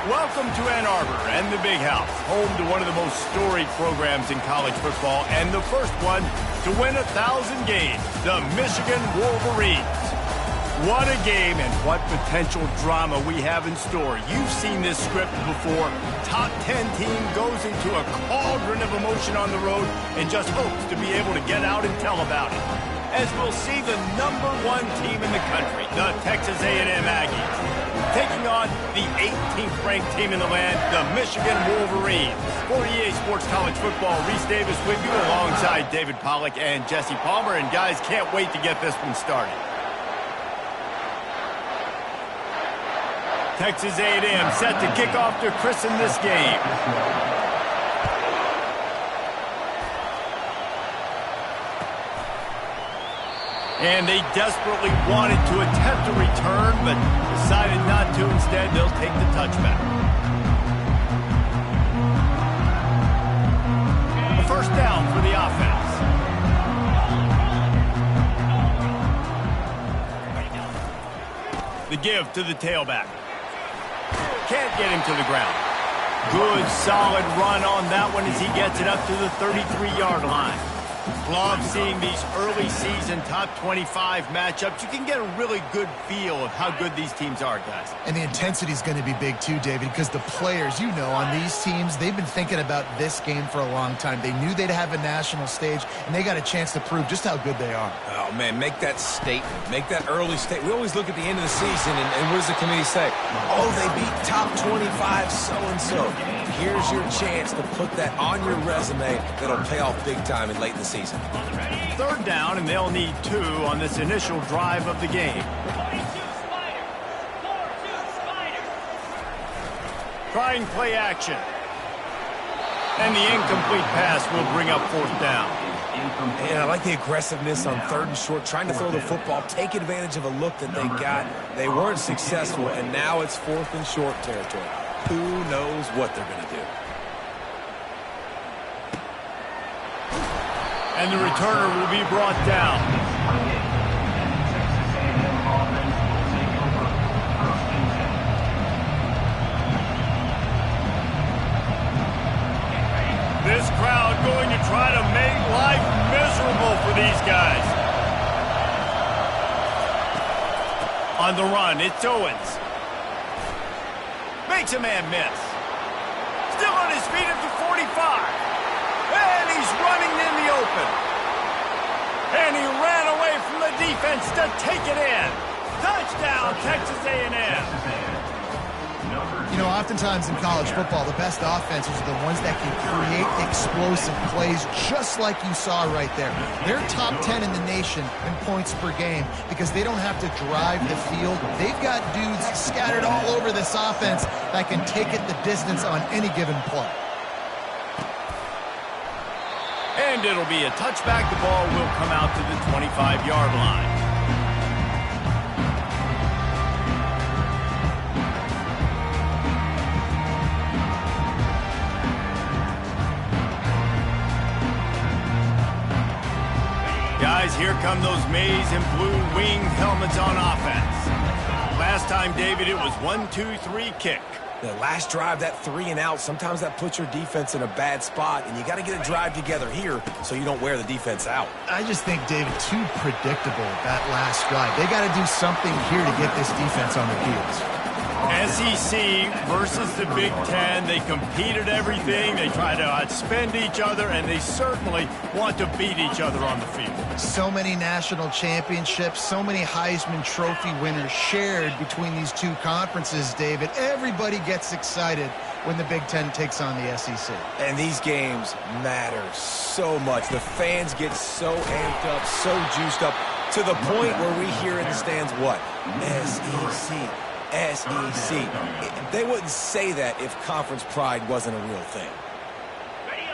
Welcome to Ann Arbor and the Big House, home to one of the most storied programs in college football and the first one to win 1,000 games, the Michigan Wolverines. What a game and what potential drama we have in store. You've seen this script before. Top 10 team goes into a cauldron of emotion on the road and just hopes to be able to get out and tell about it. As we'll see the #1 team in the country, the Texas A&M Aggies, taking on the 18th ranked team in the land, the Michigan Wolverines. For EA Sports College Football, Reese Davis with you alongside David Pollack and Jesse Palmer. And guys, can't wait to get this one started. Texas A&M set to kick off to christen this game. And they desperately wanted to attempt a return, but decided not to. Instead, they'll take the touchback. A first down for the offense. The give to the tailback. Can't get him to the ground. Good, solid run on that one as he gets it up to the 33-yard line. Love seeing these early season top 25 matchups. You can get a really good feel of how good these teams are, guys. And the intensity is going to be big too, David, because the players, you know, on these teams, they've been thinking about this game for a long time. They knew they'd have a national stage, and they got a chance to prove just how good they are. Oh, man, make that statement. Make that early statement. We always look at the end of the season, and what does the committee say? Oh, they beat top 25 so-and-so. Here's your chance to put that on your resume that'll pay off big time and late in the season. Third down, and they'll need 2 on this initial drive of the game. Trying play action. And the incomplete pass will bring up 4th down. And I like the aggressiveness on 3rd and short, trying to throw the football, take advantage of a look that they got. They weren't successful, and now it's 4th and short territory. Who knows what they're going to do? And the returner will be brought down. This crowd going to try to make life miserable for these guys. On the run, it's Owens. Makes a man miss. Still on his feet at the 45. And he's running in the open. And he ran away from the defense to take it in. Touchdown, Texas A&M. You know, oftentimes in college football, the best offenses are the ones that can create explosive plays just like you saw right there. They're top 10 in the nation in points per game because they don't have to drive the field. They've got dudes scattered all over this offense that can take it the distance on any given play. And it'll be a touchback. The ball will come out to the 25-yard line. Guys, here come those maize and blue winged helmets on offense. Last time, David, it was 1-2-3 kick. The last drive, that 3 and out, sometimes that puts your defense in a bad spot, and you got to get a drive together here so you don't wear the defense out. I just think, David, too predictable that last drive. They got to do something here to get this defense on their heels. SEC versus the Big Ten. They compete at everything. They try to outspend each other, and they certainly want to beat each other on the field. So many national championships, so many Heisman Trophy winners shared between these two conferences, David. Everybody gets excited when the Big Ten takes on the SEC. And these games matter so much. The fans get so amped up, so juiced up, to the point where we hear in the stands what? SEC. SEC. They wouldn't say that if conference pride wasn't a real thing.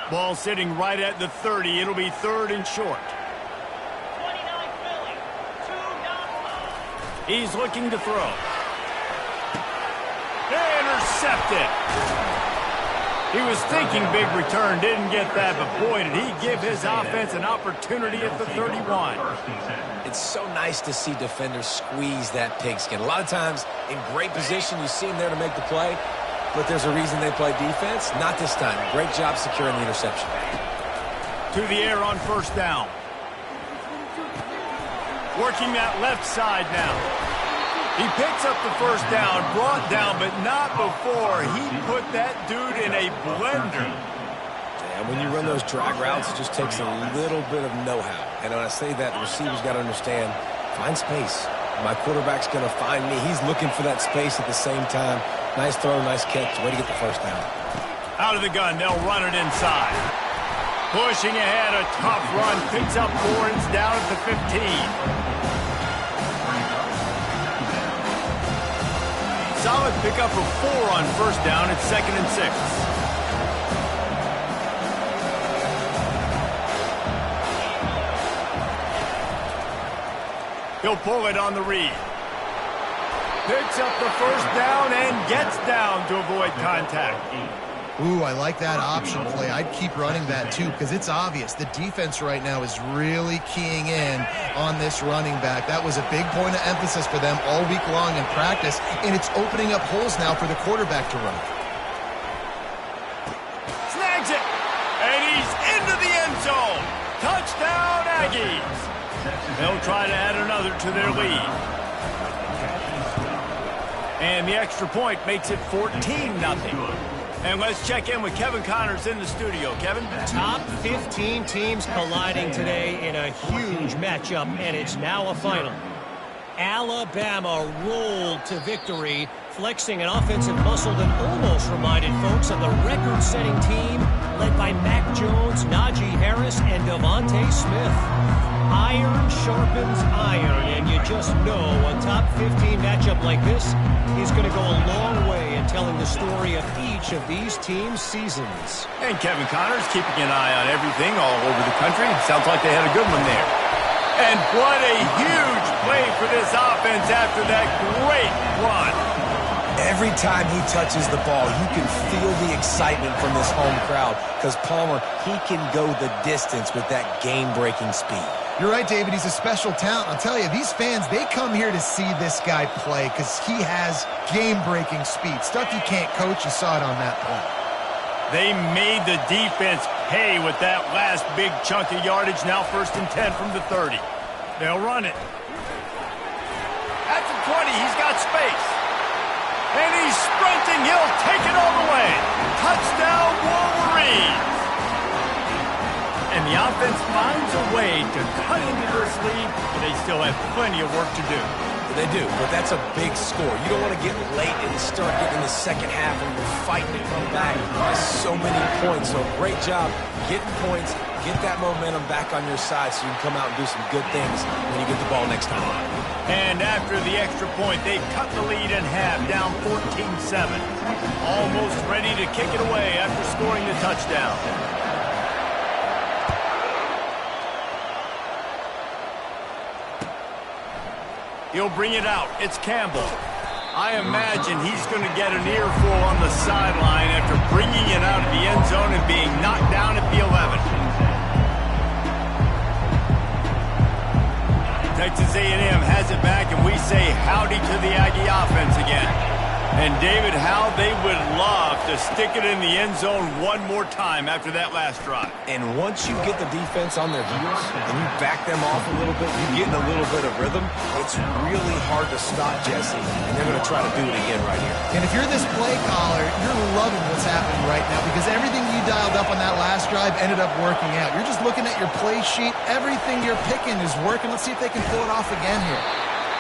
Ball sitting right at the 30. It'll be 3rd and short. He's looking to throw. Intercepted. He was thinking big return, didn't get that, but boy, did he give his offense an opportunity at the 31. It's so nice to see defenders squeeze that pigskin. A lot of times, in great position, you see him there to make the play. but there's a reason they play defense. Not this time. Great job securing the interception. To the air on first down. Working that left side now. He picks up the first down, brought down, but not before he put that dude in a blender. And when you run those drag routes, it just takes a little bit of know-how. And when I say that, the receiver's got to understand, find space. My quarterback's going to find me. He's looking for that space at the same time. Nice throw, nice catch. Way to get the first down. Out of the gun, they'll run it inside. Pushing ahead, a tough run. Picks up 4, it's down at the 15. Solid pickup of 4 on first down. It's 2nd and 6. He'll pull it on the read. Picks up the first down and gets down to avoid contact. Ooh, I like that option play. I'd keep running that too because it's obvious. The defense right now is really keying in on this running back. That was a big point of emphasis for them all week long in practice, and it's opening up holes now for the quarterback to run. Snags it, and he's into the end zone. Touchdown, Aggies. They'll try to add another to their lead. And the extra point makes it 14-0. And let's check in with Kevin Connors in the studio. Kevin? Top 15 teams colliding today in a huge matchup, and it's now a final. Alabama rolled to victory, flexing an offensive muscle that almost reminded folks of the record-setting team led by Mac Jones, Najee Harris, and Devontae Smith. Iron sharpens iron, and you just know a top 15 matchup like this is going to go a long way in telling the story of each of these teams' seasons. And Kevin Connors keeping an eye on everything all over the country. Sounds like they had a good one there. And what a huge play for this offense after that great run. Every time he touches the ball, you can feel the excitement from this home crowd because Palmer, he can go the distance with that game-breaking speed. You're right, David. He's a special talent. I'll tell you, these fans, they come here to see this guy play because he has game-breaking speed. Stuff you can't coach. You saw it on that play. They made the defense pay with that last big chunk of yardage. Now 1st and 10 from the 30. They'll run it. At the 20, he's got space. And he's sprinting. He'll take it all the way. Touchdown, Wolverines. And the offense finds a way to cut into this lead, but they still have plenty of work to do. They do, but that's a big score. You don't want to get late and start getting in the second half when you're fighting to come back. There's so many points, so great job getting points, get that momentum back on your side so you can come out and do some good things when you get the ball next time. And after the extra point, they cut the lead in half, down 14-7. Almost ready to kick it away after scoring the touchdown. He'll bring it out. It's Campbell. I imagine he's going to get an earful on the sideline after bringing it out of the end zone and being knocked down at the 11. Texas A&M has it back, and we say howdy to the Aggie offense again. And, David, how they would love to stick it in the end zone one more time after that last drive. And once you get the defense on their heels and you back them off a little bit, you get in a little bit of rhythm, it's really hard to stop Jesse, and they're going to try to do it again right here. And if you're this play caller, you're loving what's happening right now because everything you dialed up on that last drive ended up working out. You're just looking at your play sheet. Everything you're picking is working. Let's see if they can pull it off again here.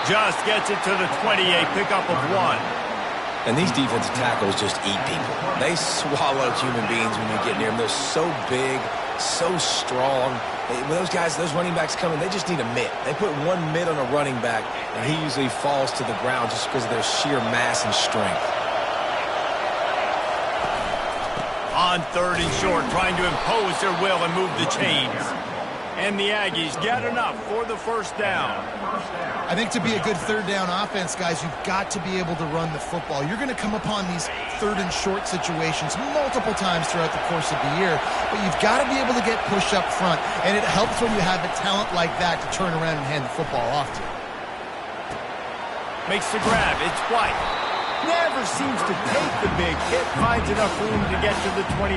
Just gets it to the 28, pickup of 1. And these defensive tackles just eat people. They swallow human beings when you get near them. They're so big, so strong. When those guys, those running backs come in, they just need a mitt. They put one mitt on a running back, and he usually falls to the ground just because of their sheer mass and strength. On 3rd and short, trying to impose their will and move the chains. And the Aggies get enough for the first down. I think to be a good 3rd down offense, guys, you've got to be able to run the football. You're going to come upon these 3rd and short situations multiple times throughout the course of the year, but you've got to be able to get push up front, and it helps when you have a talent like that to turn around and hand the football off to. Makes the grab. It's White. Never seems to take the big hit, finds enough room to get to the 29.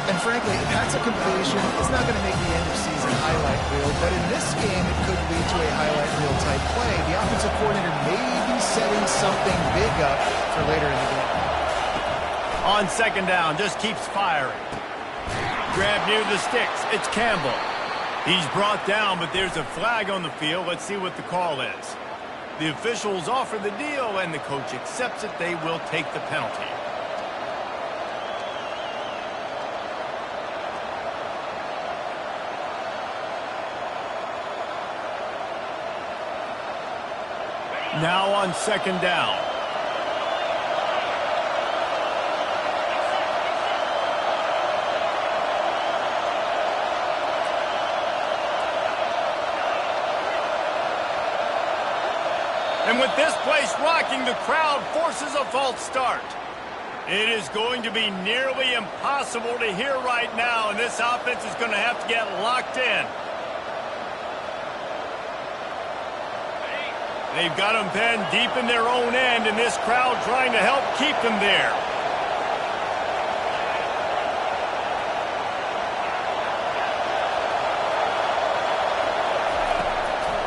And frankly, if that's a completion, it's not going to make the end-of-season highlight reel, but in this game, it could lead to a highlight reel type play. The offensive coordinator may be setting something big up for later in the game. On second down, just keeps firing. Grab near the sticks. It's Campbell. He's brought down, but there's a flag on the field. Let's see what the call is. The officials offer the deal, and the coach accepts it. They will take the penalty. Now on second down. And with this place rocking, the crowd forces a false start. It is going to be nearly impossible to hear right now, and this offense is going to have to get locked in. They've got them pinned deep in their own end, and this crowd trying to help keep them there.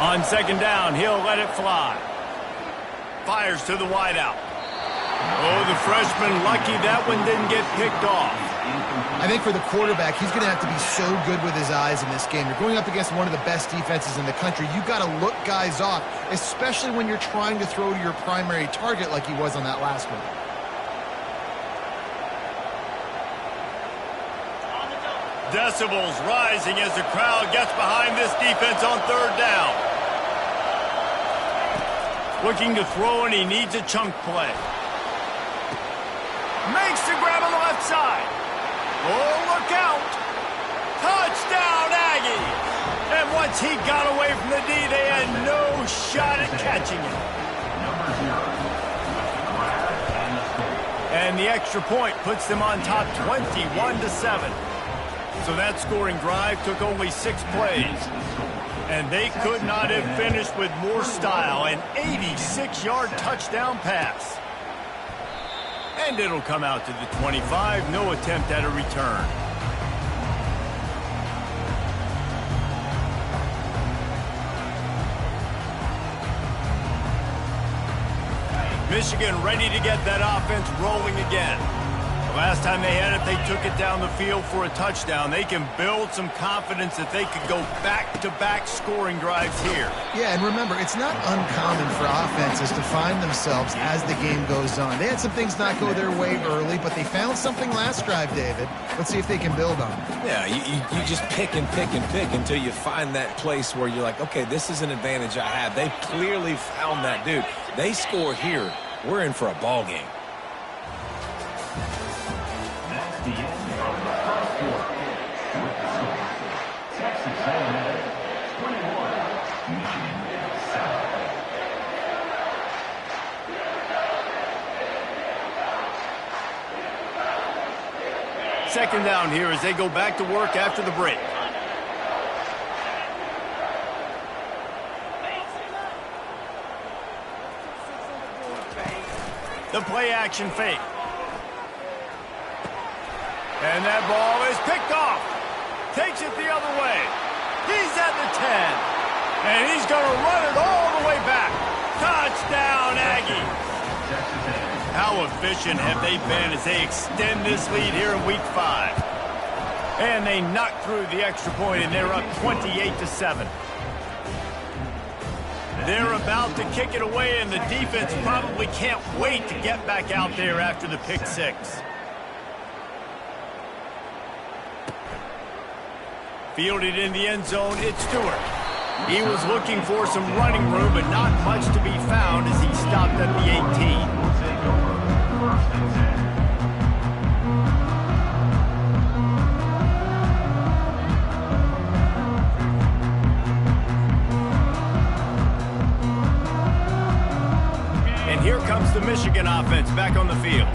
On second down, he'll let it fly. Fires to the wideout. Oh, the freshman lucky that one didn't get picked off. I think for the quarterback, he's going to have to be so good with his eyes in this game. You're going up against one of the best defenses in the country. You've got to look guys off, especially when you're trying to throw to your primary target like he was on that last one. Decibels rising as the crowd gets behind this defense on third down. Looking to throw, and he needs a chunk play. Makes the grab on the left side. Oh, look out. Touchdown, Aggies. And once he got away from the D, they had no shot at catching him. And the extra point puts them on top 21-7. So that scoring drive took only 6 plays. And they could not have finished with more style. An 86-yard touchdown pass. And it'll come out to the 25. No attempt at a return. Michigan ready to get that offense rolling again. Last time they had it, they took it down the field for a touchdown. They can build some confidence that they could go back-to-back scoring drives here. Yeah, and remember, it's not uncommon for offenses to find themselves as the game goes on. They had some things not go their way early, but they found something last drive, David. Let's see if they can build on it. Yeah, you just pick and pick and pick until you find that place where you're like, okay, this is an advantage I have. They clearly found that, dude. They score here, we're in for a ball game. Second down here as they go back to work after the break. The play action fake. And that ball is picked off. Takes it the other way. He's at the 10. And he's going to run it all the way back. Touchdown, Aggies. How efficient have they been as they extend this lead here in Week 5? And they knock through the extra point, and they're up 28-7. They're about to kick it away, and the defense probably can't wait to get back out there after the pick six. Fielded in the end zone, it's Stewart. He was looking for some running room, but not much to be found as he stopped at the 18. And here comes the Michigan offense back on the field.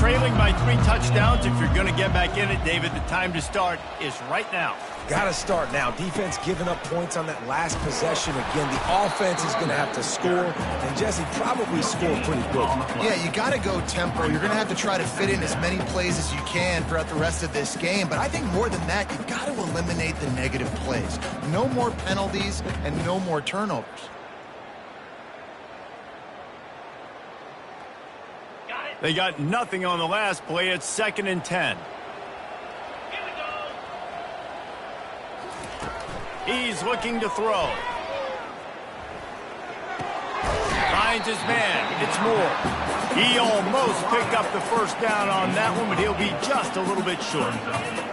trailing by 3 touchdowns. If you're going to get back in it, David, the time to start is right now. Got to start now. Defense giving up points on that last possession. Again, the offense is going to have to score, and Jesse probably score pretty quick. Yeah, you got to go tempo. You're going to have to try to fit in as many plays as you can throughout the rest of this game. But I think more than that, you've got to eliminate the negative plays. No more penalties and no more turnovers. They got nothing on the last play. It's 2nd and 10. He's looking to throw. Finds his man. It's Moore. He almost picked up the first down on that one, but he'll be just a little bit short.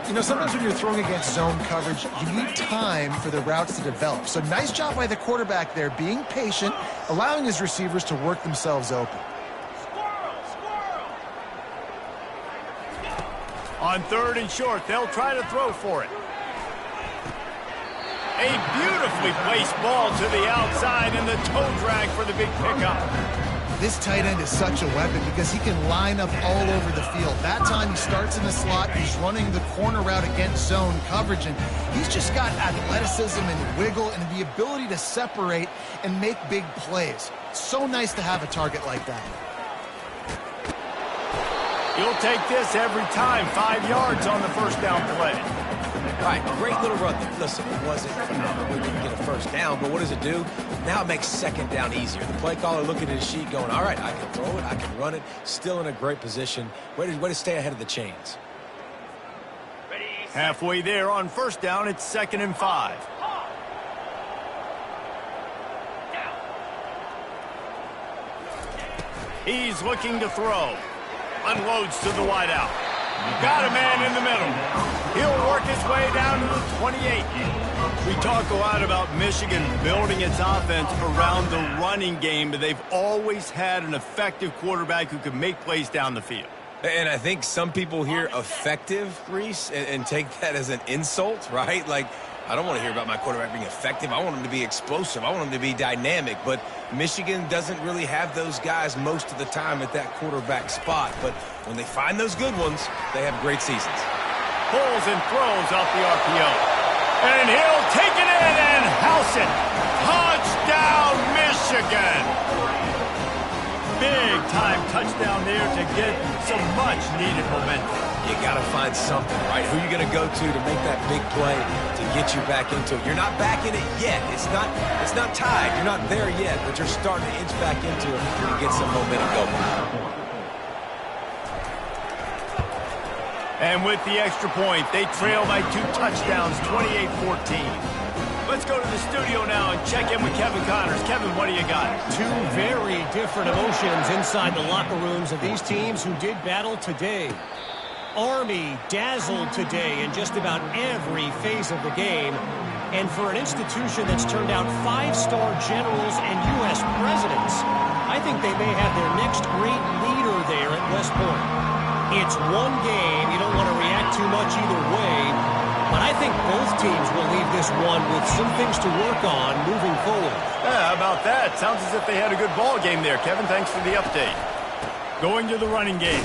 You know, sometimes when you're throwing against zone coverage, you need time for the routes to develop. So nice job by the quarterback there, being patient, allowing his receivers to work themselves open. On 3rd and short, they'll try to throw for it. A beautifully placed ball to the outside, and the toe drag for the big pickup. This tight end is such a weapon because he can line up all over the field. That time he starts in the slot, he's running the corner route against zone coverage, and he's just got athleticism and wiggle and the ability to separate and make big plays. So nice to have a target like that. He'll take this every time. 5 yards on the first down play. All right, great little run there. Listen, it wasn't phenomenal. We didn't get a first down, but what does it do? Now it makes 2nd down easier. The play caller looking at his sheet going, all right, I can throw it, I can run it. Still in a great position. Way to stay ahead of the chains. Halfway there on first down, it's 2nd and 5. He's looking to throw. Unloads to the wideout. Got a man in the middle. He'll work his way down to the 28. We talk a lot about Michigan building its offense around the running game, but they've always had an effective quarterback who can make plays down the field. And I think some people hear effective, Reese, and take that as an insult, right? Like, I don't want to hear about my quarterback being effective. I want him to be explosive. I want him to be dynamic. But Michigan doesn't really have those guys most of the time at that quarterback spot. But when they find those good ones, they have great seasons. Pulls and throws off the RPO. And he'll take it in and house it. Touchdown, Michigan! Big-time touchdown there to get some much-needed momentum. You got to find something, right? Who are you going to go to make that big play to get you back into it? You're not back in it yet. It's not tied. You're not there yet, but you're starting to inch back into it when you get some momentum going. And with the extra point, they trail by 2 touchdowns, 28-14. Let's go to the studio now and check in with Kevin Connors. Kevin, what do you got? 2 very different emotions inside the locker rooms of these teams who did battle today. Army dazzled today in just about every phase of the game. And for an institution that's turned out 5-star generals and U.S. presidents, I think they may have their next great leader there at West Point. It's one game. You don't want to react too much either way. But I think both teams will leave this one with some things to work on moving forward. Yeah, how about that? Sounds as if they had a good ball game there, Kevin. Thanks for the update. Going to the running game.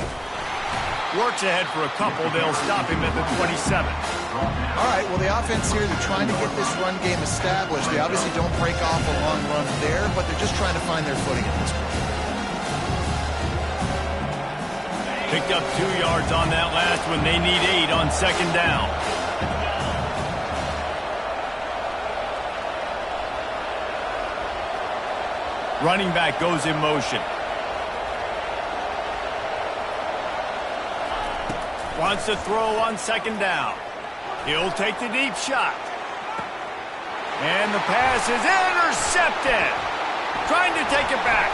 Works ahead for a couple. They'll stop him at the 27. All right, well, the offense here, they're trying to get this run game established. They obviously don't break off a long run there, but they're just trying to find their footing at this point. Picked up 2 yards on that last one. They need 8 on 2nd down. Running back goes in motion. Wants to throw on 2nd down. He'll take the deep shot. And the pass is intercepted. Trying to take it back.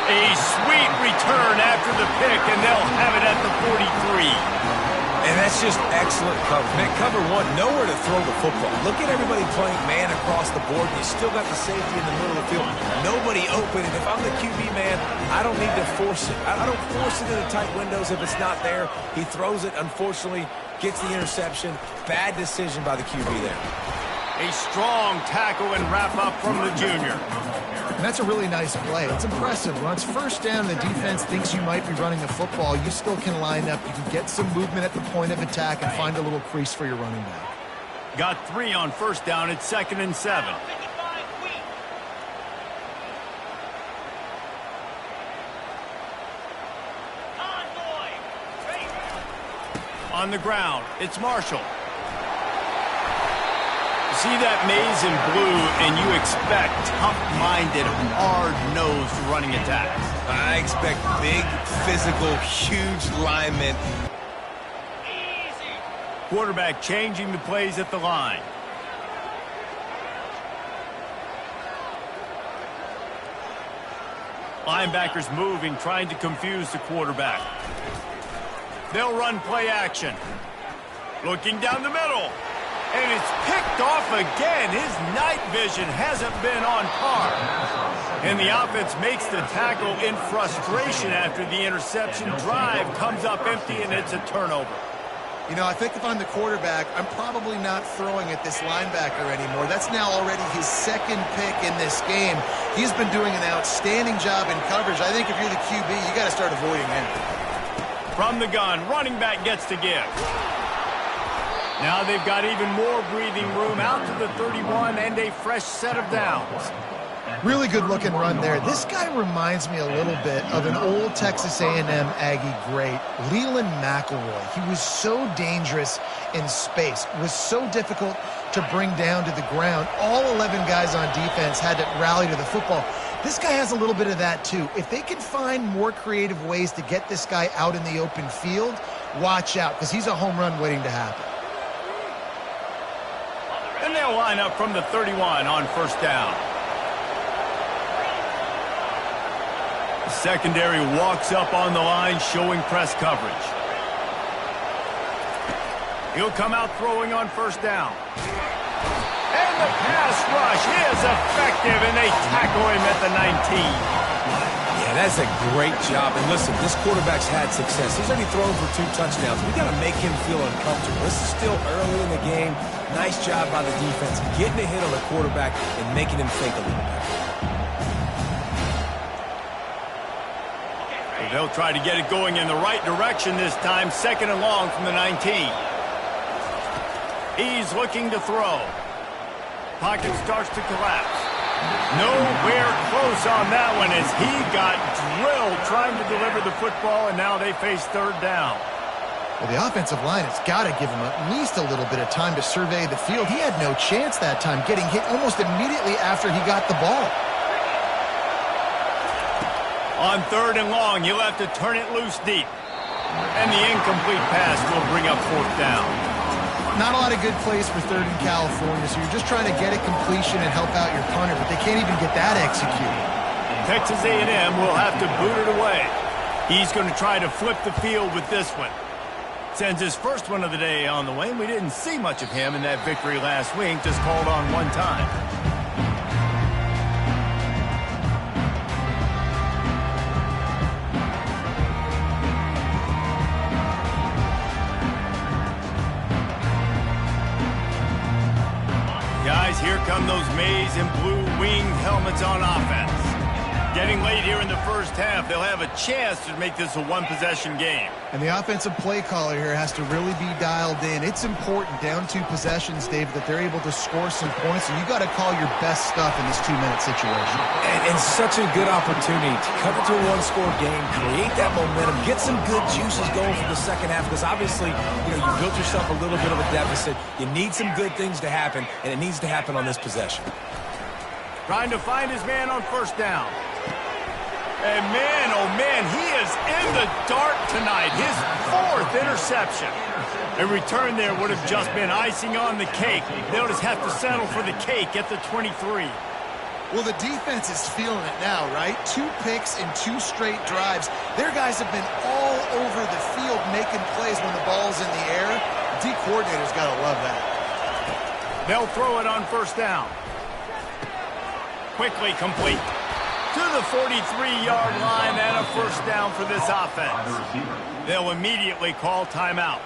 A sweet return after the pick, and they'll have it at the 43. And that's just excellent coverage. Man, cover one, nowhere to throw the football. Look at everybody playing man across the board. You still got the safety in the middle of the field. Nobody open. And if I'm the QB man, I don't need to force it. I don't force it into tight windows if it's not there. He throws it, unfortunately, gets the interception. Bad decision by the QB there. A strong tackle and wrap up from the junior. And that's a really nice play. It's impressive. When it's first down, the defense thinks you might be running the football. You still can line up. You can get some movement at the point of attack and find a little crease for your running back. Got 3 on first down. It's 2nd and 7. On the ground, it's Marshall. See that maze in blue, and you expect tough-minded, hard-nosed running attacks. I expect big, physical, huge linemen. Quarterback changing the plays at the line. Linebackers moving, trying to confuse the quarterback. They'll run play action. Looking down the middle. And it's picked off again. His night vision hasn't been on par. And the offense makes the tackle in frustration after the interception. Drive comes up empty, and it's a turnover. You know, I think if I'm the quarterback, I'm probably not throwing at this linebacker anymore. That's now already his 2nd pick in this game. He's been doing an outstanding job in coverage. I think if you're the QB, you got to start avoiding him. From the gun, running back gets to give. Now they've got even more breathing room out to the 31 and a fresh set of downs. Really good looking run there. This guy reminds me a little bit of an old Texas A&M Aggie great, Leland McElroy. He was so dangerous in space, was so difficult to bring down to the ground. All 11 guys on defense had to rally to the football. This guy has a little bit of that too. If they can find more creative ways to get this guy out in the open field, watch out, because he's a home run waiting to happen. And they'll line up from the 31 on first down. The secondary walks up on the line, showing press coverage. He'll come out throwing on first down. And the pass rush is effective, and they tackle him at the 19. Yeah, that's a great job. And listen, this quarterback's had success. He's already thrown for 2 touchdowns. We got to make him feel uncomfortable. This is still early in the game. Nice job by the defense, getting a hit on the quarterback and making him think a little bit. They'll try to get it going in the right direction this time. 2nd and long from the 19. He's looking to throw. Pocket starts to collapse. Nowhere close on that one as he got drilled trying to deliver the football, and now they face 3rd down. Well, the offensive line has got to give him at least a little bit of time to survey the field. He had no chance that time, getting hit almost immediately after he got the ball. On 3rd and long, you'll have to turn it loose deep. And the incomplete pass will bring up 4th down. Not a lot of good plays for 3rd in California, so you're just trying to get a completion and help out your punter, but they can't even get that executed. Texas A&M will have to boot it away. He's going to try to flip the field with this one. Sends his first one of the day on the way, and we didn't see much of him in that victory last week, just called on 1 time. Guys, here come those maize and blue winged helmets on offense. Getting late here in the first half, they'll have a chance to make this a 1-possession game. And the offensive play caller here has to really be dialed in. It's important down 2 possessions, Dave, that they're able to score some points, and you got to call your best stuff in this 2-minute situation. And such a good opportunity to cut it to a 1-score game, create that momentum, get some good juices going for the second half, because obviously, you built yourself a little bit of a deficit. You need some good things to happen, and it needs to happen on this possession. Trying to find his man on first down. And man, oh man, he is in the dark tonight. His 4th interception. A return there would have just been icing on the cake. They'll just have to settle for the cake at the 23. Well, the defense is feeling it now, right? 2 picks in 2 straight drives. Their guys have been all over the field making plays when the ball's in the air. D coordinator's got to love that. They'll throw it on first down. Quickly complete. To the 43-yard line and a first down for this offense. They'll immediately call timeout.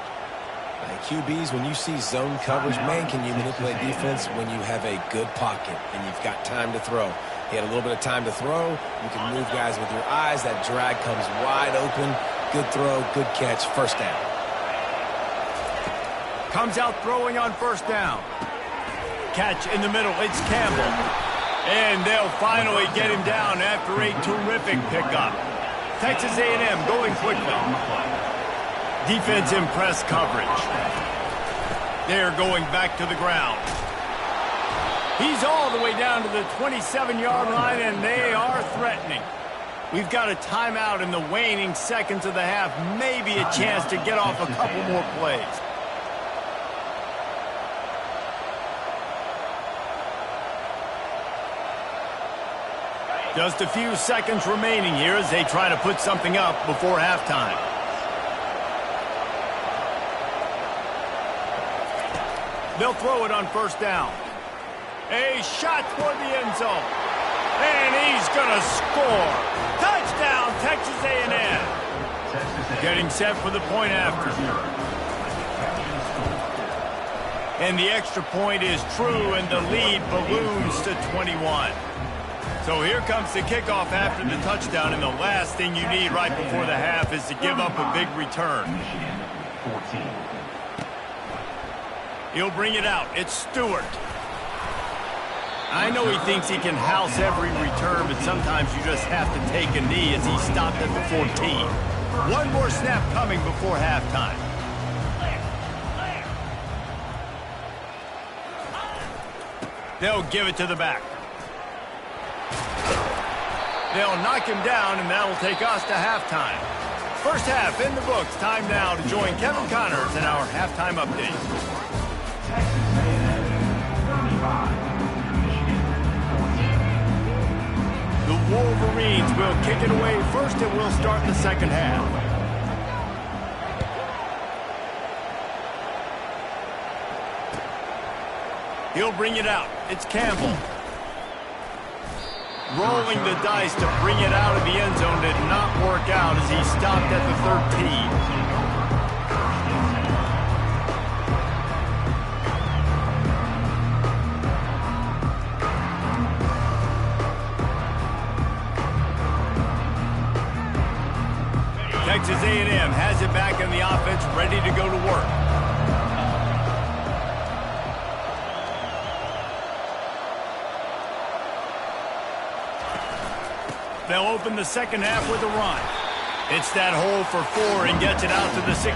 QBs, when you see zone coverage, man, can you manipulate defense when you have a good pocket and you've got time to throw. He had a little bit of time to throw. You can move guys with your eyes. That drag comes wide open. Good throw, good catch, first down. Comes out throwing on first down. Catch in the middle, it's Campbell. And they'll finally get him down after a terrific pickup. Texas A&M going quickly. Defense in press coverage. They're going back to the ground. He's all the way down to the 27-yard line, and they are threatening. We've got a timeout in the waning seconds of the half. Maybe a chance to get off a couple more plays. Just a few seconds remaining here as they try to put something up before halftime. They'll throw it on first down. A shot toward the end zone. And he's going to score. Touchdown, Texas A&M. Getting set for the point after. And the extra point is true, and the lead balloons to 21. So here comes the kickoff after the touchdown, and the last thing you need right before the half is to give up a big return. He'll bring it out. It's Stewart. I know he thinks he can house every return, but sometimes you just have to take a knee as he stopped at the 14. One more snap coming before halftime. They'll give it to the back. They'll knock him down, and that'll take us to halftime. First half in the books. Time now to join Kevin Connors in our halftime update. The Wolverines will kick it away first, and we'll start the second half. He'll bring it out. It's Campbell. Rolling the dice to bring it out of the end zone did not work out as he stopped at the 13. Texas A&M has it back in the offense, ready to go to work. They'll open the second half with a run. It's that hole for 4 and gets it out to the 16.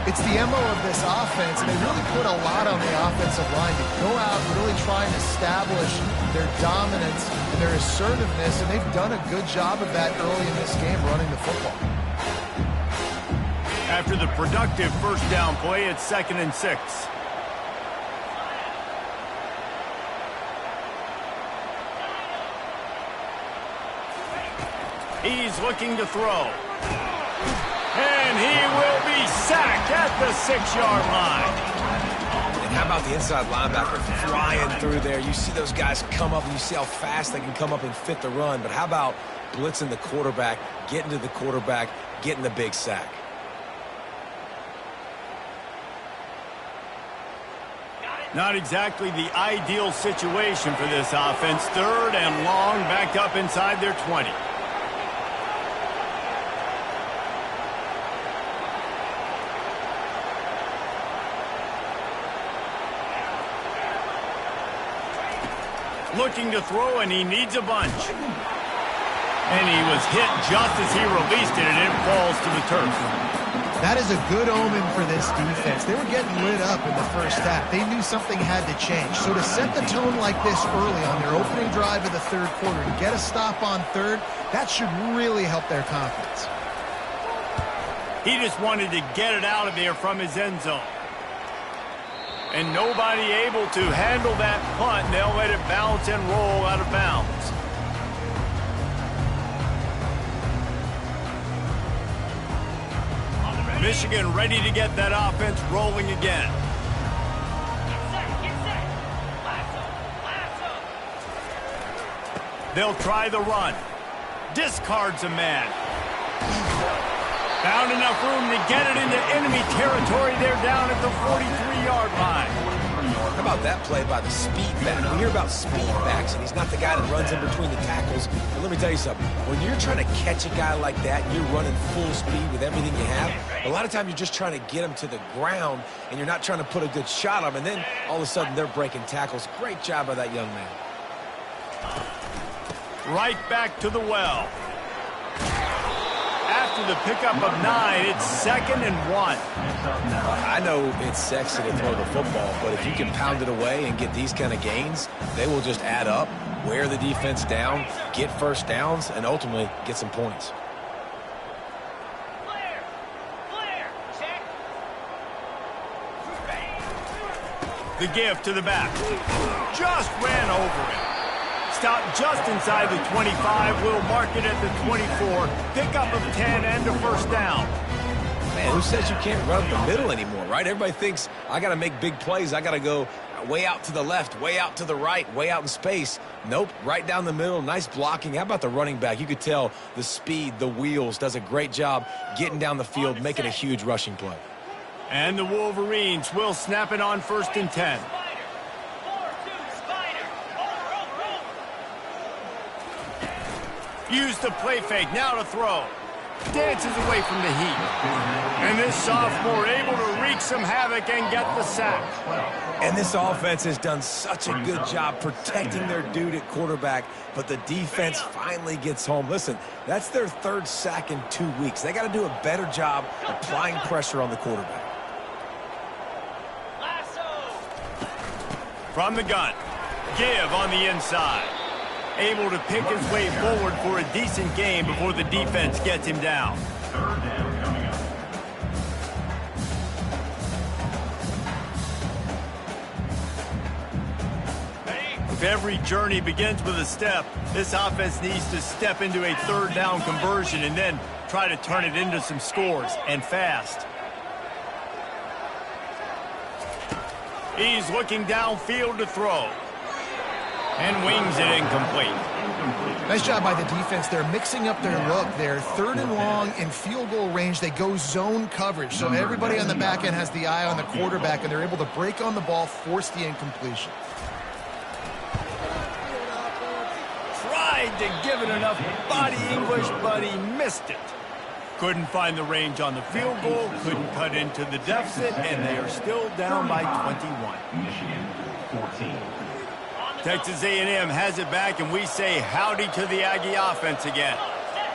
It's the MO of this offense, and they really put a lot on the offensive line to go out and really try and establish their dominance and their assertiveness, and they've done a good job of that early in this game running the football. After the productive first down play, it's 2nd and 6. He's looking to throw. And he will be sacked at the 6-yard line. And how about the inside linebacker flying through there? You see those guys come up, and you see how fast they can come up and fit the run. But how about blitzing the quarterback, getting to the quarterback, getting the big sack? Not exactly the ideal situation for this offense. 3rd and long, backed up inside their 20. Looking to throw, and he needs a bunch. And he was hit just as he released it, and it falls to the turf. That is a good omen for this defense. They were getting lit up in the first half. They knew something had to change. So to set the tone like this early on their opening drive of the 3rd quarter and get a stop on 3rd, that should really help their confidence. He just wanted to get it out of there from his end zone. And nobody able to handle that punt, and they'll let it bounce and roll out of bounds. Michigan ready to get that offense rolling again. They'll try the run. Discards a man. Found enough room to get it into enemy territory. They're down at the 43-yard line. How about that play by the speed back? We hear about speed backs, and he's not the guy that runs in between the tackles. But let me tell you something. When you're trying to catch a guy like that, and you're running full speed with everything you have, a lot of times you're just trying to get him to the ground, and you're not trying to put a good shot on him, and then all of a sudden they're breaking tackles. Great job by that young man. Right back to the well. After the pickup of 9, it's 2nd and 1. I know it's sexy to throw the football, but if you can pound it away and get these kind of gains, they will just add up, wear the defense down, get first downs, and ultimately get some points. The give to the back. Just ran over it. Stopped just inside the 25. Will mark it at the 24. Pickup of 10 and a first down. Man, who says you can't run up the middle anymore, right? Everybody thinks, I got to make big plays. I got to go way out to the left, way out to the right, way out in space. Nope, right down the middle. Nice blocking. How about the running back? You could tell the speed, the wheels, does a great job getting down the field, making a huge rushing play. And the Wolverines will snap it on 1st and 10. Use the play fake, now to throw. Dances away from the heat. And this sophomore able to wreak some havoc and get the sack. And this offense has done such a good job protecting their dude at quarterback, but the defense finally gets home. Listen, that's their 3rd sack in 2 weeks. They got to do a better job applying pressure on the quarterback. From the gun, give on the inside. Able to pick his way forward for a decent game before the defense gets him down. 3rd down coming up. If every journey begins with a step, this offense needs to step into a 3rd down conversion and then try to turn it into some scores, and fast. He's looking downfield to throw. And wings it incomplete. Nice job by the defense. They're mixing up their look. They're 3rd and long in field goal range. They go zone coverage. So everybody on the back end has the eye on the quarterback, and they're able to break on the ball, force the incompletion. Tried to give it enough body English, but he missed it. Couldn't find the range on the field goal, couldn't cut into the deficit, and they are still down by 21. Michigan, 14. Texas A&M has it back, and we say howdy to the Aggie offense again.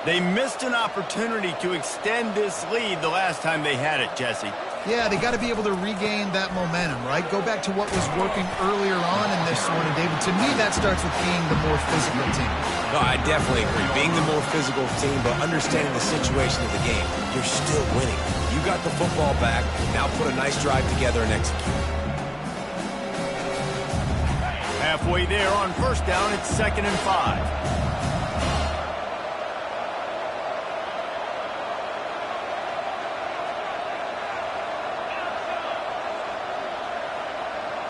They missed an opportunity to extend this lead the last time they had it, Jesse. Yeah, they got to be able to regain that momentum, right? Go back to what was working earlier on in this one, and David, to me, that starts with being the more physical team. No, I definitely agree. Being the more physical team, but understanding the situation of the game, you're still winning. You got the football back. Now put a nice drive together and execute. Halfway there on 1st down, it's 2nd and 5.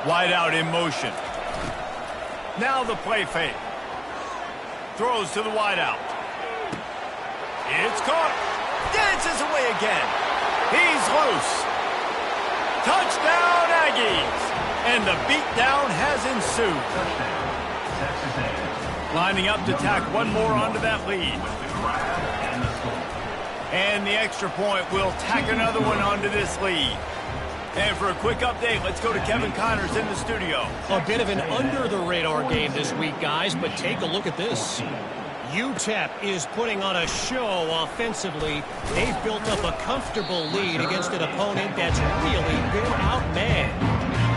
Wide out in motion. Now the play fake. Throws to the wide out. It's caught. Dances away again. He's loose. Touchdown, Aggies. And the beatdown has ensued. Touchdown, Texas A&M. Lining up to tack one more onto that lead. With the crowd and the score. And the extra point will tack another one onto this lead. And for a quick update, let's go to Kevin Connors in the studio. A bit of an under-the-radar game this week, guys, but take a look at this. UTEP is putting on a show offensively. They've built up a comfortable lead against an opponent that's really been outmanned.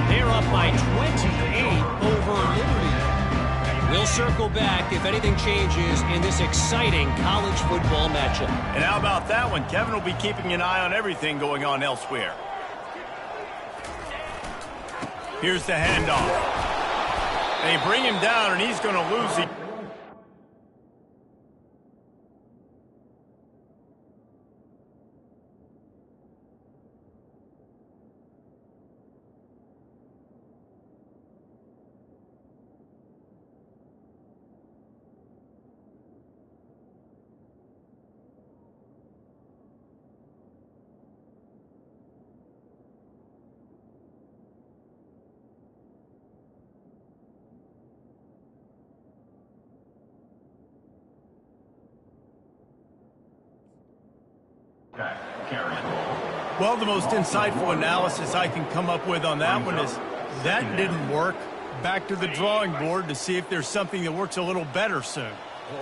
They're up by 28 over Liberty. We'll circle back if anything changes in this exciting college football matchup. And how about that one? Kevin will be keeping an eye on everything going on elsewhere. Here's the handoff. They bring him down, and he's going to lose it. Back, carry ball. Well, the most insightful analysis I can come up with on that one is that didn't work. Back to the drawing board to see if there's something that works a little better soon.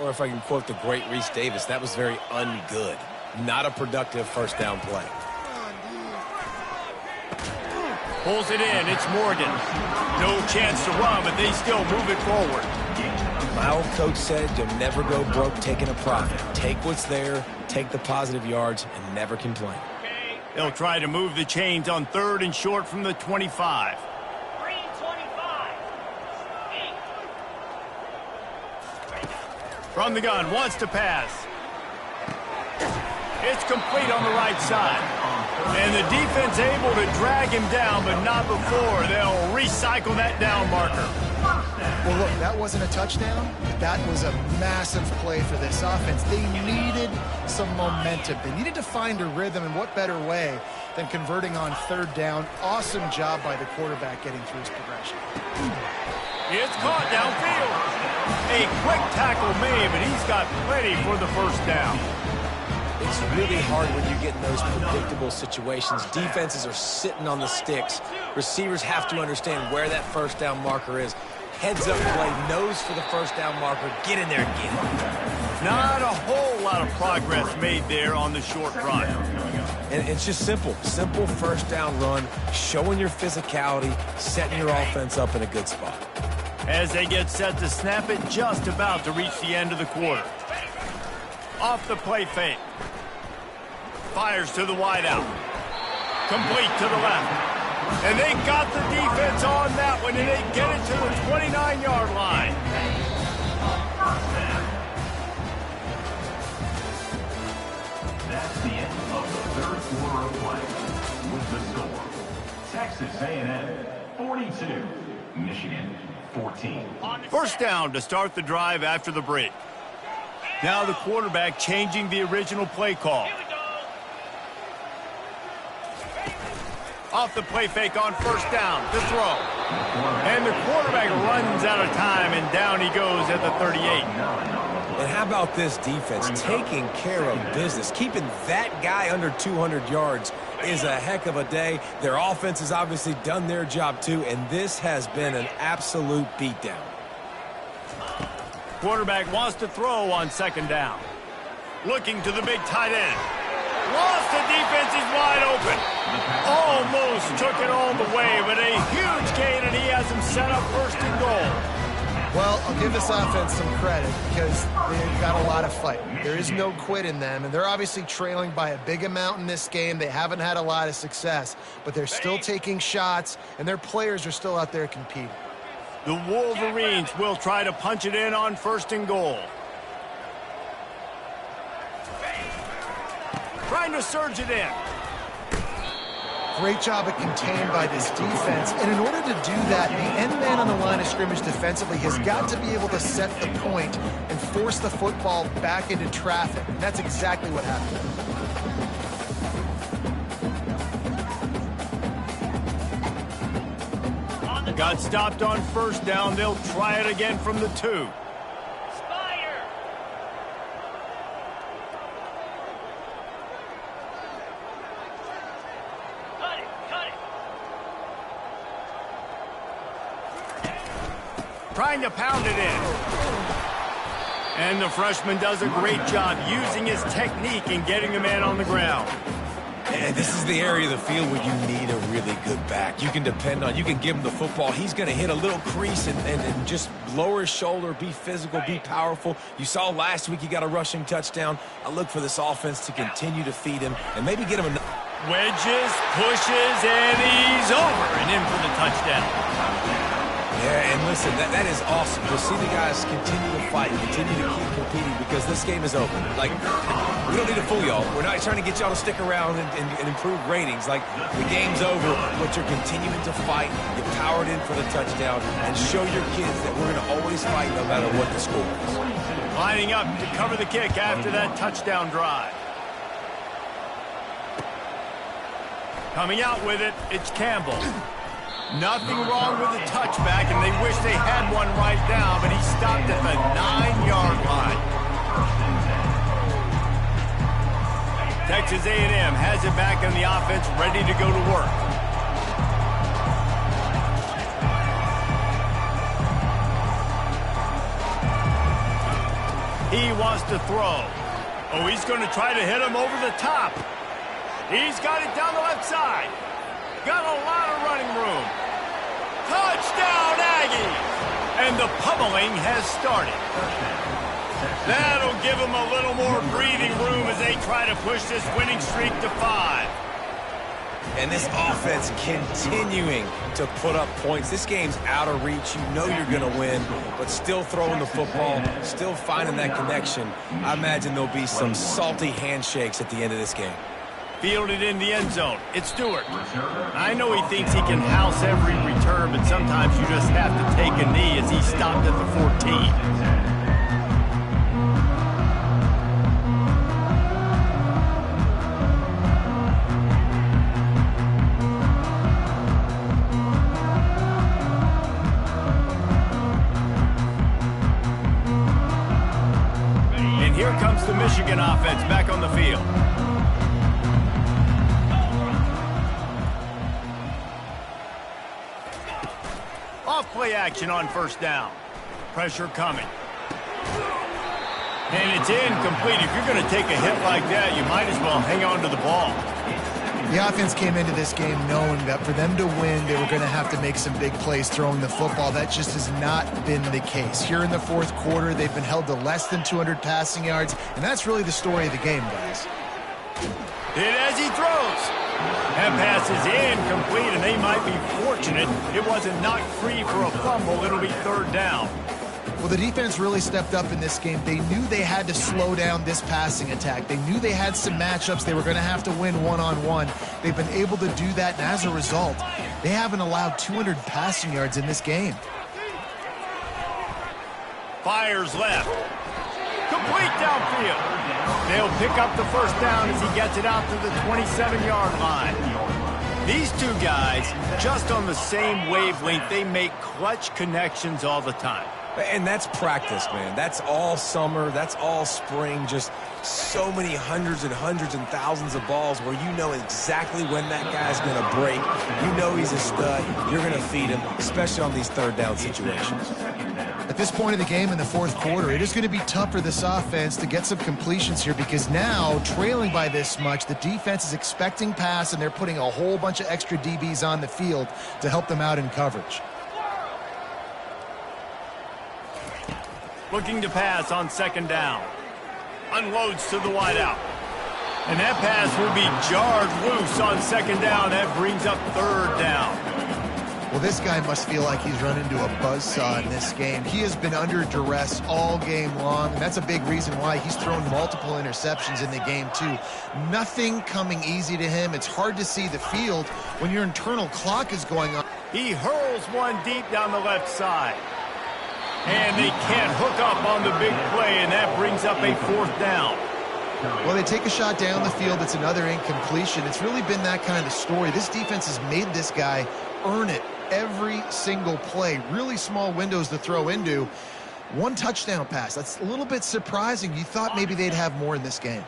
Or if I can quote the great Reese Davis, that was very ungood. Not a productive first down play. Pulls it in. It's Morgan. No chance to run, but they still move it forward. My old coach said you'll never go broke taking a profit. Take what's there, take the positive yards, and never complain. They'll try to move the chains on 3rd and short from the 25. From the gun, wants to pass. It's complete on the right side. And the defense able to drag him down, but not before. They'll recycle that down marker. Well, look, that wasn't a touchdown, but that was a massive play for this offense. They needed some momentum. They needed to find a rhythm, and what better way than converting on 3rd down. Awesome job by the quarterback getting through his progression. It's caught downfield. A quick tackle made, but he's got plenty for the first down. It's really hard when you get in those predictable situations. Defenses are sitting on the sticks. Receivers have to understand where that first down marker is. Heads up play, nose for the first down marker. Get in there and get it. Not a whole lot of progress made there on the short run. And it's just simple. Simple first down run, showing your physicality, setting your offense up in a good spot. As they get set to snap it, just about to reach the end of the quarter. Off the play fake. Fires to the wideout. Complete to the left. And they got the defense on that one, and they get it to the 29-yard line. That's the end of the 3rd quarter of play. With the score, Texas A&M 42, Michigan 14. First down to start the drive after the break. Now the quarterback changing the original play call. Off the play fake on first down to throw. And the quarterback runs out of time, and down he goes at the 38. And how about this defense taking care of business? Keeping that guy under 200 yards is a heck of a day. Their offense has obviously done their job too, and this has been an absolute beatdown. Quarterback wants to throw on 2nd down. Looking to the big tight end. Lost, the defense is wide open. Almost took it all the way, but a huge gain, and he has him set up 1st and goal. Well, I'll give this offense some credit because they've got a lot of fight. There is no quit in them, and they're obviously trailing by a big amount in this game. They haven't had a lot of success, but they're still taking shots, and their players are still out there competing. The Wolverines will try to punch it in on 1st and goal. Trying to surge it in. Great job of contained by this defense. And in order to do that, the end man on the line of scrimmage defensively has got to be able to set the point and force the football back into traffic. And that's exactly what happened. Got stopped on 1st down. They'll try it again from the 2. Trying to pound it in. And the freshman does a great job using his technique and getting the man on the ground. And this is the area of the field where you need a really good back. You can depend on, you can give him the football. He's going to hit a little crease and just lower his shoulder, be physical, be powerful. You saw last week he got a rushing touchdown. I look for this offense to continue to feed him and maybe get him a... Wedges, pushes, and he's over and in for the touchdown. Yeah, and listen, that is awesome to see the guys continue to fight, continue to keep competing because this game is over. Like, we don't need to fool y'all. We're not trying to get y'all to stick around and improve ratings. Like, the game's over, but you're continuing to fight. You powered in for the touchdown and show your kids that we're going to always fight no matter what the score is. Lining up to cover the kick after that touchdown drive. Coming out with it, it's Campbell. Nothing wrong with the touchback, and they wish they had one right now, but he stopped at the 9-yard line. Texas A&M has it back on the offense, ready to go to work. He wants to throw. Oh, he's going to try to hit him over the top. He's got it down the left side. Got a lot of running room. Touchdown, Aggies! And the pummeling has started. That'll give them a little more breathing room as they try to push this winning streak to 5. And this offense continuing to put up points. This game's out of reach. You know you're going to win, but still throwing the football, still finding that connection. I imagine there'll be some salty handshakes at the end of this game. Fielded in the end zone. It's Stewart. I know he thinks he can house every return, but sometimes you just have to take a knee as he stopped at the 14. Here comes the Michigan offense back on the field. Off-play action on first down. Pressure coming. And it's incomplete. If you're going to take a hit like that, you might as well hang on to the ball. The offense came into this game knowing that for them to win, they were going to have to make some big plays throwing the football. That just has not been the case. Here in the fourth quarter, they've been held to less than 200 passing yards, and that's really the story of the game, guys. Hit as he throws. That pass is incomplete, and they might be fortunate it wasn't knocked free for a fumble. It'll be third down. Well, the defense really stepped up in this game. They knew they had to slow down this passing attack. They knew they had some matchups they were going to have to win one-on-one. They've been able to do that, and as a result, they haven't allowed 200 passing yards in this game. Fires left. Complete downfield. They'll pick up the first down as he gets it out to the 27-yard line. These two guys, just on the same wavelength, they make clutch connections all the time. And that's practice, man. That's all summer. That's all spring. Just so many hundreds and thousands of balls where you know exactly when that guy's going to break. You know he's a stud. You're going to feed him, especially on these third down situations. At this point of the game in the fourth quarter, it is going to be tough for this offense to get some completions here because now, trailing by this much, the defense is expecting pass, and they're putting a whole bunch of extra DBs on the field to help them out in coverage. Looking to pass on second down. Unloads to the wideout. And that pass will be jarred loose on second down. That brings up third down. Well, this guy must feel like he's run into a buzzsaw in this game. He has been under duress all game long, and that's a big reason why he's thrown multiple interceptions in the game, too. Nothing coming easy to him. It's hard to see the field when your internal clock is going on. He hurls one deep down the left side. And they can't hook up on the big play, and that brings up a fourth down. Well, they take a shot down the field. It's another incompletion. It's really been that kind of story. This defense has made this guy earn it every single play. Really small windows to throw into. One touchdown pass. That's a little bit surprising. You thought maybe they'd have more in this game.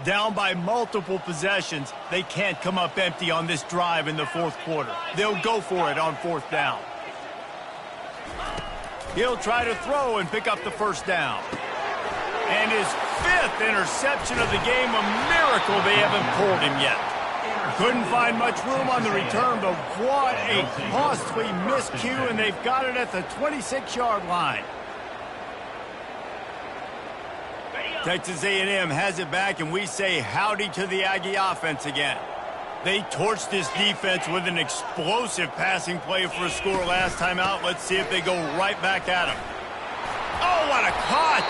Down by multiple possessions, they can't come up empty on this drive in the fourth quarter. They'll go for it on fourth down. He'll try to throw and pick up the first down. And his fifth interception of the game, a miracle they haven't pulled him yet. Couldn't find much room on the return, but what a costly miscue, and they've got it at the 26-yard line. Texas A&M has it back, and we say howdy to the Aggie offense again. They torched this defense with an explosive passing play for a score last time out. Let's see if they go right back at him. Oh, what a cut!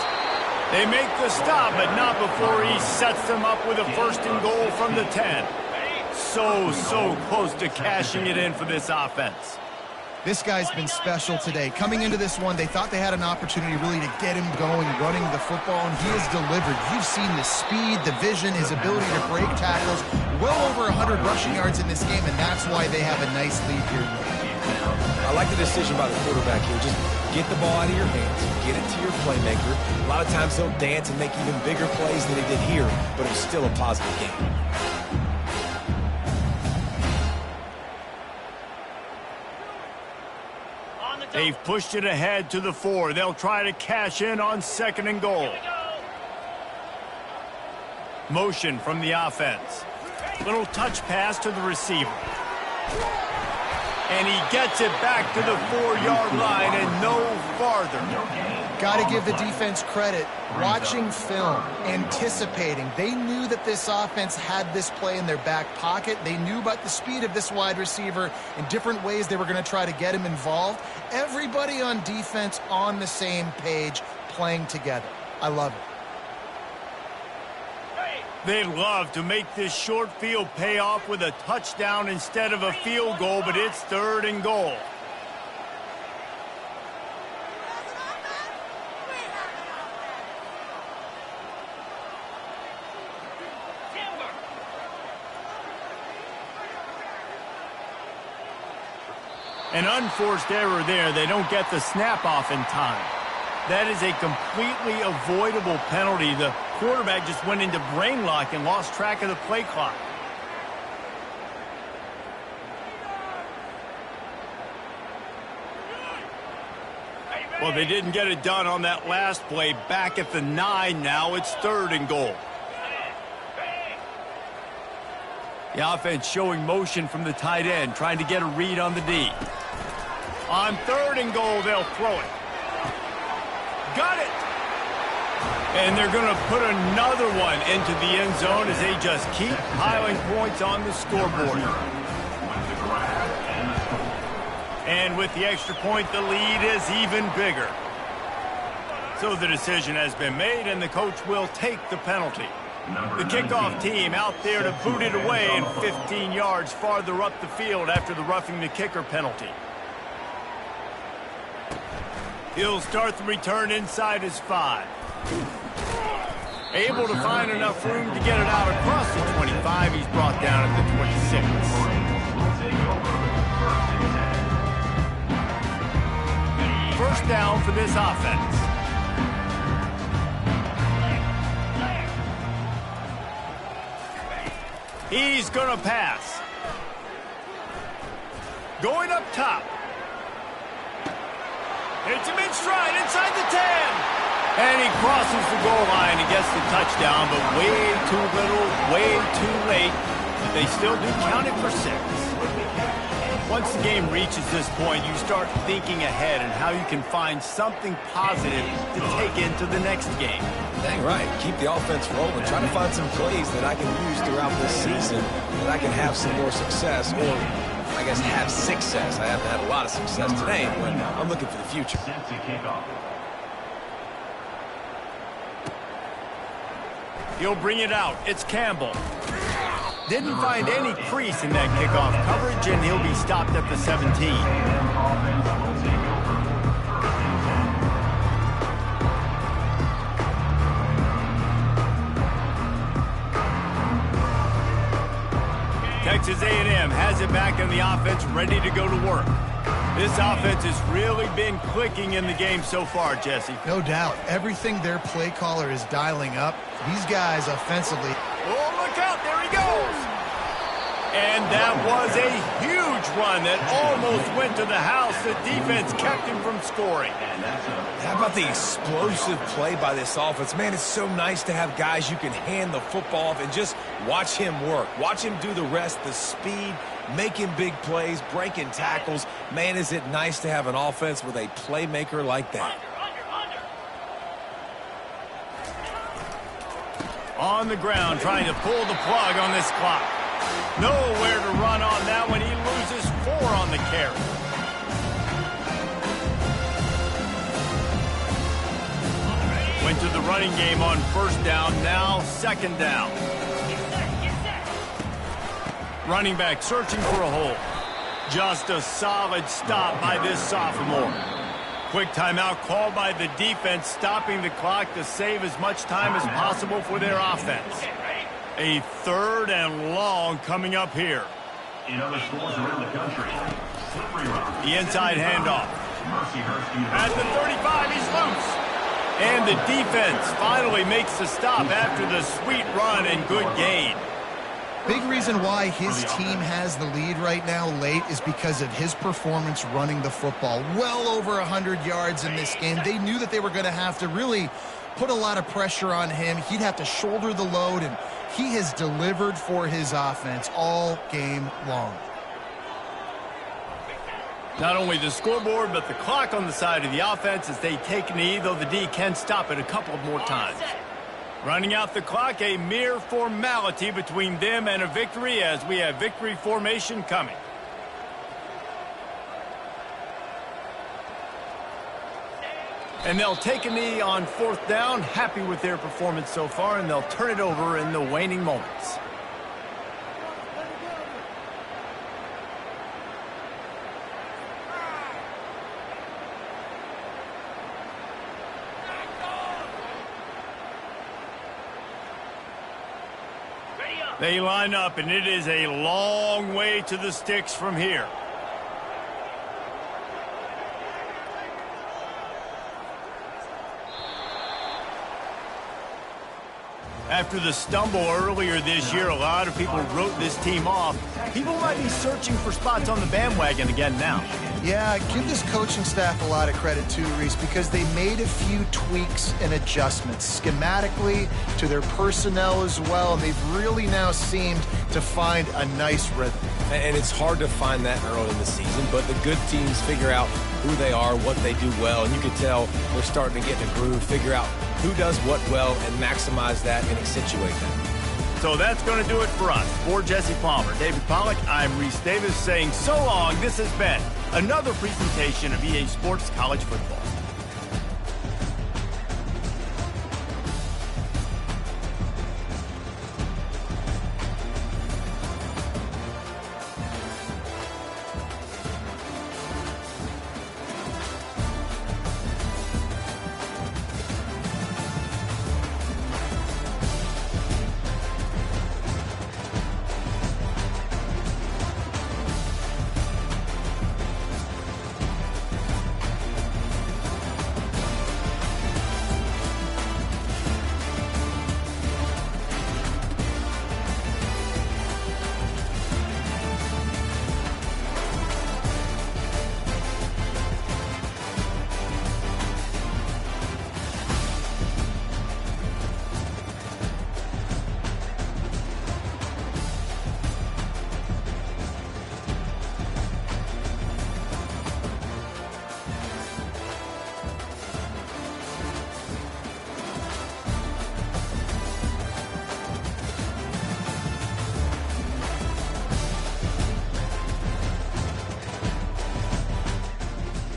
They make the stop, but not before he sets them up with a first and goal from the 10. So close to cashing it in for this offense. This guy's been special today. Coming into this one, they thought they had an opportunity really to get him going, running the football, and he has delivered. You've seen the speed, the vision, his ability to break tackles. Well over 100 rushing yards in this game, and that's why they have a nice lead here. I like the decision by the quarterback here. Just get the ball out of your hands, get it to your playmaker. A lot of times he'll dance and make even bigger plays than he did here, but it was still a positive game. They've pushed it ahead to the 4. They'll try to cash in on 2nd and goal. Motion from the offense. Little touch pass to the receiver. And he gets it back to the 4-yard line and no farther. Got to give the defense credit. Watching film, anticipating. They knew that this offense had this play in their back pocket. They knew about the speed of this wide receiver and different ways they were going to try to get him involved. Everybody on defense on the same page, playing together. I love it. They'd love to make this short field pay off with a touchdown instead of a field goal, but it's 3rd and goal. An unforced error there. They don't get the snap off in time. That is a completely avoidable penalty. The quarterback just went into brain lock and lost track of the play clock. Well, they didn't get it done on that last play. Back at the 9 now. It's 3rd and goal. The offense showing motion from the tight end, trying to get a read on the D. On 3rd and goal, they'll throw it. Got it! And they're going to put another one into the end zone as they just keep piling points on the scoreboard. And with the extra point, the lead is even bigger. So the decision has been made, and the coach will take the penalty. The kickoff team out there to boot it away and 15 yards farther up the field after the roughing the kicker penalty. He'll start the return inside his 5. Able to find enough room to get it out across the 25. He's brought down at the 26. First down for this offense. He's going to pass. Going up top. Hits him in stride inside the 10. And he crosses the goal line and gets the touchdown, but way too little, way too late. But they still do count it for 6. Once the game reaches this point, you start thinking ahead and how you can find something positive to take into the next game. Dang right. Keep the offense rolling. Try to find some plays that I can use throughout this season that I can have some more success, or I guess have success. I haven't had a lot of success today, but I'm looking for the future. He'll bring it out. It's Campbell. Didn't find any crease in that kickoff coverage, and he'll be stopped at the 17. Texas A&M has it back in the offense, ready to go to work. This offense has really been clicking in the game so far, Jesse. No doubt. Everything their play caller is dialing up. These guys offensively. Oh, look out. There he goes. And that was a huge run that almost went to the house. The defense kept him from scoring. How about the explosive play by this offense? Man, it's so nice to have guys you can hand the football off and just watch him work. Watch him do the rest, the speed, making big plays, breaking tackles. Man, is it nice to have an offense with a playmaker like that. On the ground, trying to pull the plug on this clock. Nowhere to run on that one. He loses 4 on the carry. Went to the running game on first down, now second down. Running back searching for a hole. Just a solid stop by this sophomore. Quick timeout called by the defense, stopping the clock to save as much time as possible for their offense. A 3rd and long coming up here. In other schools around the country, Slippery rock. The inside handoff. Mercyhurst At the 35, he's loose. And the defense finally makes the stop after the sweet run and good gain. Big reason why his team has the lead right now late is because of his performance running the football. Well over 100 yards in this game. They knew that they were going to have to really put a lot of pressure on him. He'd have to shoulder the load, and he has delivered for his offense all game long. Not only the scoreboard, but the clock on the side of the offense as they take a knee, though the D can stop it a couple more times. Running out the clock, a mere formality between them and a victory as we have victory formation coming. And they'll take a knee on 4th down, happy with their performance so far, and they'll turn it over in the waning moments. They line up, and it is a long way to the sticks from here. After the stumble earlier this year, a lot of people wrote this team off. People might be searching for spots on the bandwagon again now. Yeah, give this coaching staff a lot of credit too, Reese, because they made a few tweaks and adjustments schematically to their personnel as well, and they've really now seemed to find a nice rhythm. And it's hard to find that early in the season, but the good teams figure out who they are, what they do well, and you can tell they're starting to get in a groove, figure out who does what well, and maximize that and accentuate that. So that's going to do it for us. For Jesse Palmer, David Pollack, I'm Reese Davis saying so long. This has been another presentation of EA Sports College Football.